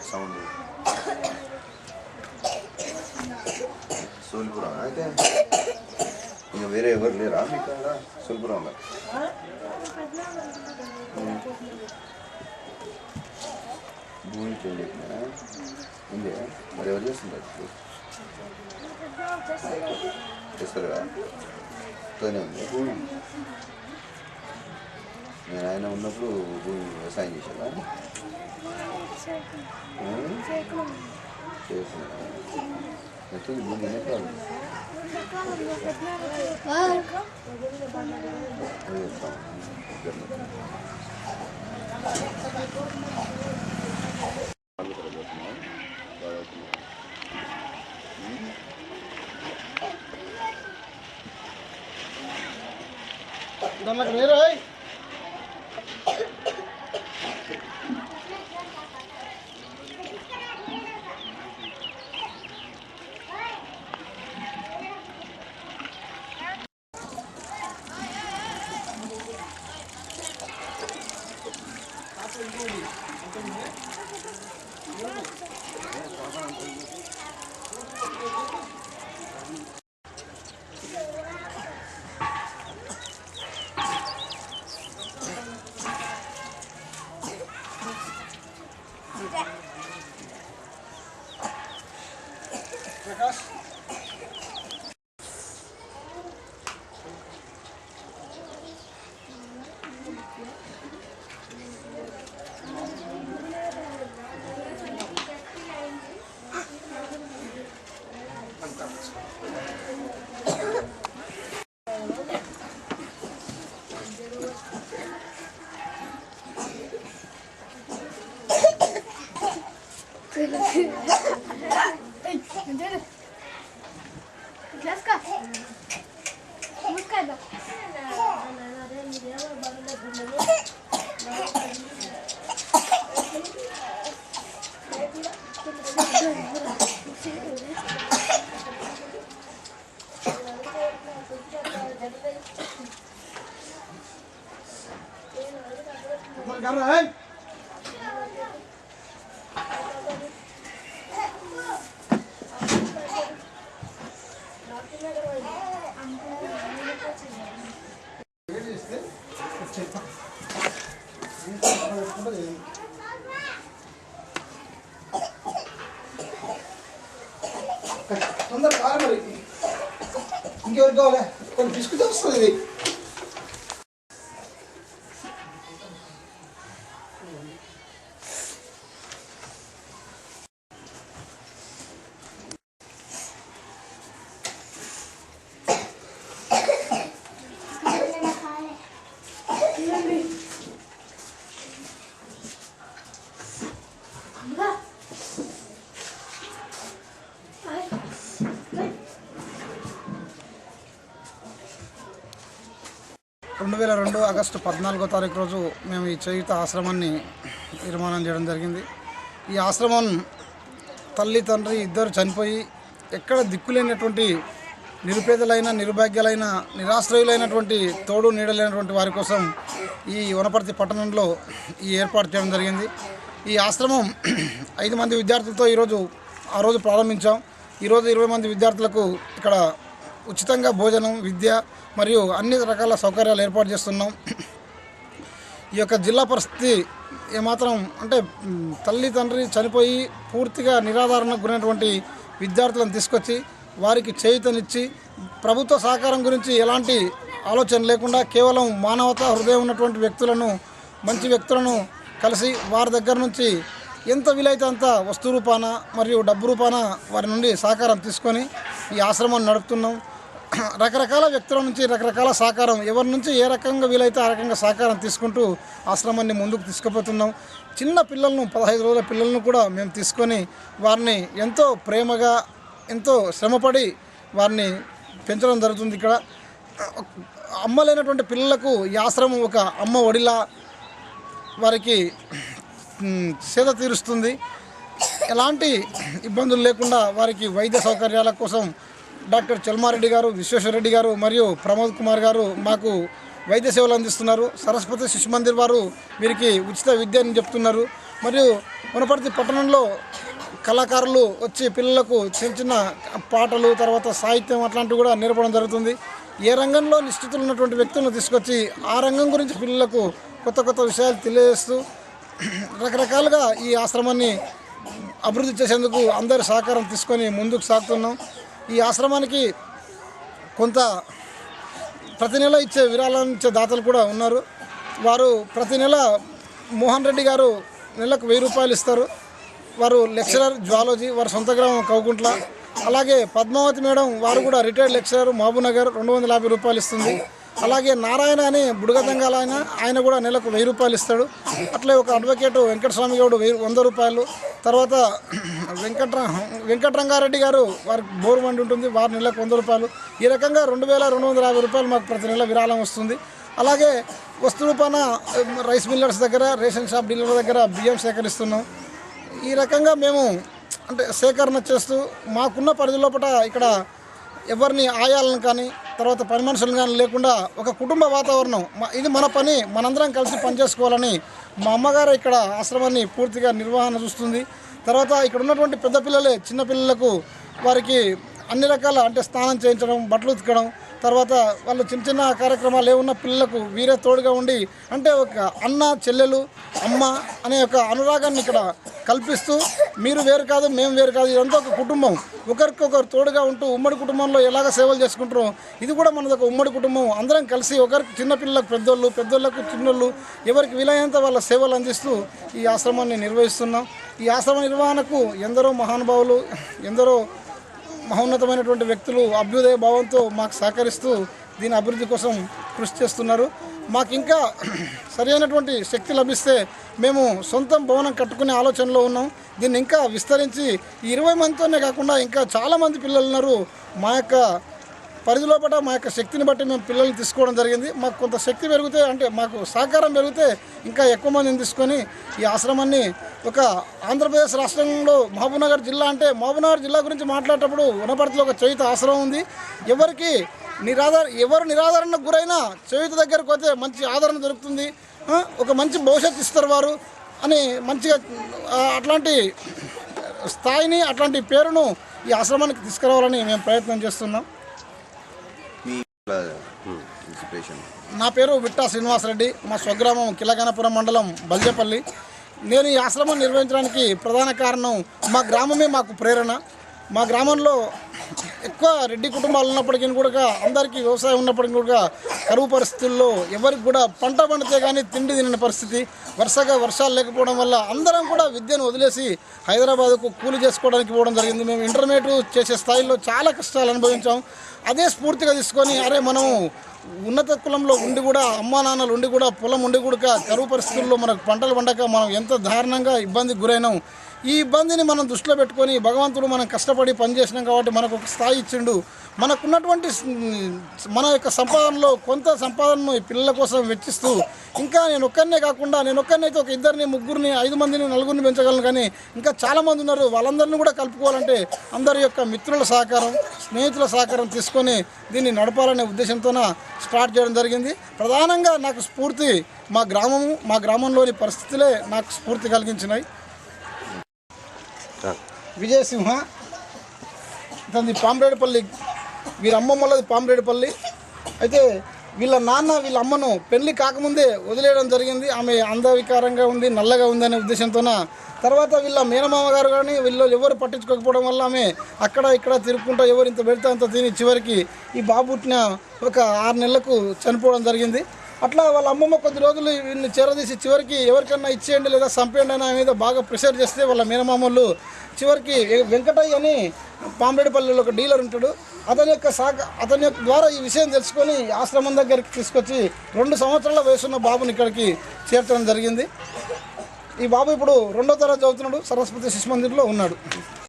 Sound Solpuram అయితే ఇంకా వేరే ఎవరు లేరా మీకు అక్కడ సోల్పురంలో? భూమి పెళ్ళి ఉంది మరి ఎవరు చేస్తుంటారు చేస్తారా? తోనే ఉంది భూమి. నేను ఆయన ఉన్నప్పుడు భూమి వ్యవసాయం చేశారా? చేస్తున్నా ఎట్లుంది భూమి ఎన్ని ఎకరాలు? దానికి మీరు ప్రకాష్ తొందర కాదు మరి ఇంకెవరికి కావాలి కొన్ని బిస్కెట్ వస్తుంది ఇది. ఆగస్టు 14 రోజు మేము ఈ చేయుత ఆశ్రమాన్ని నిర్మాణం చేయడం జరిగింది. ఈ ఆశ్రమం తల్లి తండ్రి ఇద్దరు చనిపోయి ఎక్కడ దిక్కులేనటువంటి నిరుపేదలైన నిరుభాగ్యులైన నిరాశ్రయులైనటువంటి తోడు నీడలేనటువంటి వారి కోసం ఈ వనపర్తి పట్టణంలో ఈ ఏర్పాటు చేయడం జరిగింది. ఈ ఆశ్రమం 5 మంది విద్యార్థులతో ఆ రోజు ప్రారంభించాం. ఈరోజు 20 మంది విద్యార్థులకు ఇక్కడ ఉచితంగా భోజనం విద్య మరియు అన్ని రకాల సౌకర్యాలు ఏర్పాటు చేస్తున్నాం. ఈ యొక్క జిల్లా పరిస్థితి ఏమాత్రం అంటే తల్లి తండ్రి చనిపోయి పూర్తిగా నిరాధారణకు గురైనటువంటి విద్యార్థులను తీసుకొచ్చి వారికి చేయూతనిచ్చి ప్రభుత్వ సహకారం గురించి ఎలాంటి ఆలోచన లేకుండా కేవలం మానవతా హృదయం ఉన్నటువంటి వ్యక్తులను మంచి వ్యక్తులను కలిసి వారి దగ్గర నుంచి ఎంత వీలైతే అంత వస్తు రూపాన మరియు డబ్బు రూపాన వారి నుండి సహకారం తీసుకొని ఈ ఆశ్రమాన్ని నడుపుతున్నాం. రకరకాల వ్యక్తుల నుంచి రకరకాల సహకారం ఎవరి నుంచి ఏ రకంగా వీలైతే ఆ రకంగా సహకారం తీసుకుంటూ ఆశ్రమాన్ని ముందుకు తీసుకుపోతున్నాం. చిన్న పిల్లలను 15 రోజుల పిల్లలను కూడా మేము తీసుకొని వారిని ఎంతో ప్రేమగా ఎంతో శ్రమపడి వారిని పెంచడం జరుగుతుంది. ఇక్కడ అమ్మ లేనటువంటి పిల్లలకు ఈ ఆశ్రమం ఒక అమ్మ ఒడిలా వారికి సేద తీరుస్తుంది. ఎలాంటి ఇబ్బందులు లేకుండా వారికి వైద్య సౌకర్యాల కోసం డాక్టర్ చల్మారెడ్డి గారు, విశ్వేశ్వరరెడ్డి గారు మరియు ప్రమోద్ కుమార్ గారు మాకు వైద్య సేవలు అందిస్తున్నారు. సరస్వతి శిశు మందిర్ వారు వీరికి ఉచిత విద్యని చెప్తున్నారు. మరియు వనపర్తి పట్టణంలో కళాకారులు వచ్చి పిల్లలకు చిన్న చిన్న పాటలు, తర్వాత సాహిత్యం అట్లాంటివి కూడా నేర్పడం జరుగుతుంది. ఏ రంగంలో నిష్ఠితులు ఉన్నటువంటి వ్యక్తులను తీసుకొచ్చి ఆ రంగం గురించి పిల్లలకు కొత్త కొత్త విషయాలు తెలియజేస్తూ రకరకాలుగా ఈ ఆశ్రమాన్ని అభివృద్ధి చేసేందుకు అందరి సహకారం తీసుకొని ముందుకు సాగుతున్నాం. ఈ ఆశ్రమానికి కొంత ప్రతి నెల ఇచ్చే విరాళాలు ఇచ్చే దాతలు కూడా ఉన్నారు. వారు ప్రతి నెల మోహన్ రెడ్డి గారు నెలకు 1000 రూపాయలు ఇస్తారు. వారు లెక్చరర్ జువాలజీ, వారి సొంత గ్రామం కౌగుంట్ల. అలాగే పద్మావతి మేడం వారు కూడా రిటైర్డ్ లెక్చరర్, మహబూబ్నగర్, 250 రూపాయలు ఇస్తుంది. అలాగే నారాయణ అని బుడగదంగాల ఆయన కూడా నెలకు 1000 రూపాయలు ఇస్తాడు. అట్లే ఒక అడ్వకేట్ వెంకటస్వామి గౌడ్ 100 రూపాయలు. తర్వాత వెంకటరంగారెడ్డి గారు వారికి బోరు మండి ఉంటుంది, వారి నెలకు 100 రూపాయలు. ఈ రకంగా 2250 రూపాయలు మాకు ప్రతి నెల విరాళం వస్తుంది. అలాగే వస్తు రూపాన రైస్ మిల్లర్స్ దగ్గర, రేషన్ షాప్ డీలర్ దగ్గర బియ్యం సేకరిస్తున్నాం. ఈ రకంగా మేము అంటే సేకరణ చేస్తూ మాకున్న పరిధి లోపల ఇక్కడ ఎవరిని ఆయాలను కానీ తర్వాత పని మనుషులను కానీ లేకుండా ఒక కుటుంబ వాతావరణం, ఇది మన పని, మనందరం కలిసి పనిచేసుకోవాలని మా అమ్మగారు ఇక్కడ ఆశ్రమాన్ని పూర్తిగా నిర్వహణ చూస్తుంది. తర్వాత ఇక్కడ ఉన్నటువంటి పెద్ద పిల్లలే చిన్న పిల్లలకు వారికి అన్ని రకాల అంటే స్నానం చేయించడం, బట్టలు ఉతకడం, తర్వాత వాళ్ళు చిన్న చిన్న కార్యక్రమాలు ఏమున్న పిల్లలకు వీరే తోడుగా ఉండి అంటే ఒక అన్న చెల్లెలు అమ్మ అనే ఒక అనురాగాన్ని ఇక్కడ కల్పిస్తూ మీరు వేరు కాదు మేము వేరు కాదు, ఇదంతా ఒక కుటుంబం, ఒకరికొకరు తోడుగా ఉంటూ ఉమ్మడి కుటుంబంలో ఎలాగ సేవలు చేసుకుంటారో ఇది కూడా మనది ఒక ఉమ్మడి కుటుంబం. అందరం కలిసి ఒకరికి చిన్నపిల్లలకు పెద్దోళ్ళు, పెద్దోళ్ళకు చిన్నోళ్ళు ఎవరికి వీలైనంత వాళ్ళ సేవలు అందిస్తూ ఈ ఆశ్రమాన్ని నిర్వహిస్తున్నాం. ఈ ఆశ్రమ నిర్వహణకు ఎందరో మహానుభావులు, ఎందరో మహోన్నతమైనటువంటి వ్యక్తులు అభ్యుదయ భావంతో మాకు సహకరిస్తూ దీని అభివృద్ధి కోసం కృషి చేస్తున్నారు. మాకు ఇంకా సరైనటువంటి శక్తి లభిస్తే మేము సొంతం భవనం కట్టుకునే ఆలోచనలో ఉన్నాం. దీన్ని ఇంకా విస్తరించి 20 మందితోనే కాకుండా ఇంకా చాలామంది పిల్లలు ఉన్నారు. మా యొక్క పరిధి లోపల మా యొక్క శక్తిని బట్టి మేము పిల్లల్ని తీసుకోవడం జరిగింది. మాకు కొంత శక్తి పెరిగితే అంటే మాకు సహకారం పెరిగితే ఇంకా ఎక్కువ మందిని తీసుకొని ఈ ఆశ్రమాన్ని ఒక ఆంధ్రప్రదేశ్ రాష్ట్రంలో మహబూబ్నగర్ జిల్లా అంటే మహబూబ్నగర్ జిల్లా గురించి మాట్లాడేటప్పుడు వనపర్తిలో ఒక చేయుత ఆశ్రమం ఉంది. ఎవరు నిరాదరణకు గురైనా చేయుత దగ్గరకు పోతే మంచి ఆదరణ దొరుకుతుంది, ఒక మంచి భవిష్యత్తు ఇస్తారు వారు అని మంచిగా అట్లాంటి స్థాయిని అట్లాంటి పేరును ఈ ఆశ్రమానికి తీసుకురావాలని మేము ప్రయత్నం చేస్తున్నాం. నా పేరు విట్టా శ్రీనివాసరెడ్డి, మా స్వగ్రామం కిలగనపురం మండలం బల్జపల్లి. నేను ఈ ఆశ్రమం నిర్వహించడానికి ప్రధాన కారణం మా గ్రామమే మాకు ప్రేరణ. మా గ్రామంలో ఎక్కువ రెడ్డి కుటుంబాలు ఉన్నప్పటికీ కూడా అందరికీ వ్యవసాయం ఉన్నప్పటికీ కూడా కరువు పరిస్థితుల్లో ఎవరికి కూడా పంట పండితే కానీ తిండి తినని పరిస్థితి, వరుసగా వర్షాలు లేకపోవడం వల్ల అందరం కూడా విద్యను వదిలేసి హైదరాబాద్కు కూలి చేసుకోవడానికి పోవడం జరిగింది. మేము ఇంటర్మీడియట్ చేసే స్థాయిలో చాలా కష్టాలు అనుభవించాం. అదే స్ఫూర్తిగా తీసుకొని అరే మనం ఉన్నత కులంలో ఉండి కూడా అమ్మా నాన్నలు ఉండి కూడా పొలం ఉండి కూడా కరువు పరిస్థితుల్లో మనకు పంటలు పండక మనం ఎంత దారుణంగా ఇబ్బందికి గురైనాం. ఈ ఇబ్బందిని మనం దృష్టిలో పెట్టుకొని భగవంతుడు మనం కష్టపడి పనిచేసినాం కాబట్టి మనకు ఒక స్థాయి ఇచ్చిండు. మనకున్నటువంటి మన యొక్క సంపాదనలో కొంత సంపాదనను ఈ పిల్లల కోసం వెచ్చిస్తూ ఇంకా నేను ఒక్కరినే కాకుండా నేను ఒక్కరినైతే ఒక 2, 3, 5 మందిని 4 పెంచగలను, కానీ ఇంకా చాలామంది ఉన్నారు. వాళ్ళందరినీ కూడా కలుపుకోవాలంటే అందరి యొక్క మిత్రుల సహకారం, స్నేహితుల సహకారం తీసుకొని దీన్ని నడపాలనే ఉద్దేశంతో స్టార్ట్ చేయడం జరిగింది. ప్రధానంగా నాకు స్ఫూర్తి మా గ్రామంలోని పరిస్థితులే నాకు స్ఫూర్తి కలిగించినాయి. విజయసింహ ఇతని పాంబ్రేడుపల్లి, వీళ్ళ అమ్మమ్మలది పాంబ్రేడుపల్లి. అయితే వీళ్ళ నాన్న వీళ్ళ అమ్మను పెళ్లి కాకముందే వదిలేయడం జరిగింది. ఆమె అందవికారంగా ఉంది, నల్లగా ఉంది అనే ఉద్దేశంతో. తర్వాత వీళ్ళ మేనమామ గారు కానీ వీళ్ళు ఎవరు పట్టించుకోకపోవడం వల్ల ఆమె అక్కడ ఇక్కడ తిరుగుకుంటూ ఎవరు ఇంత పెడితే అంత తిని చివరికి ఈ బాబు పుట్టిన ఒక 6 నెలలకు చనిపోవడం జరిగింది. అట్లా వాళ్ళ అమ్మమ్మ కొద్ది రోజులు వీళ్ళని చేరదీసి చివరికి ఎవరికన్నా ఇచ్చేయండి లేదా చంపేయండి అని మీద బాగా ప్రెషర్ చేస్తే వాళ్ళ మేనమామలు చివరికి వెంకటయ్య అని పాంబ్రేడుపల్లిలో ఒక డీలర్ ఉంటాడు, అతని యొక్క ద్వారా ఈ విషయం తెలుసుకొని ఆశ్రమం దగ్గరికి తీసుకొచ్చి 2 సంవత్సరాల వయసున్న బాబుని ఇక్కడికి చేర్చడం జరిగింది. ఈ బాబు ఇప్పుడు 2వ తరగతి చదువుతున్నాడు, సరస్వతి శిశు మందిర్లో ఉన్నాడు.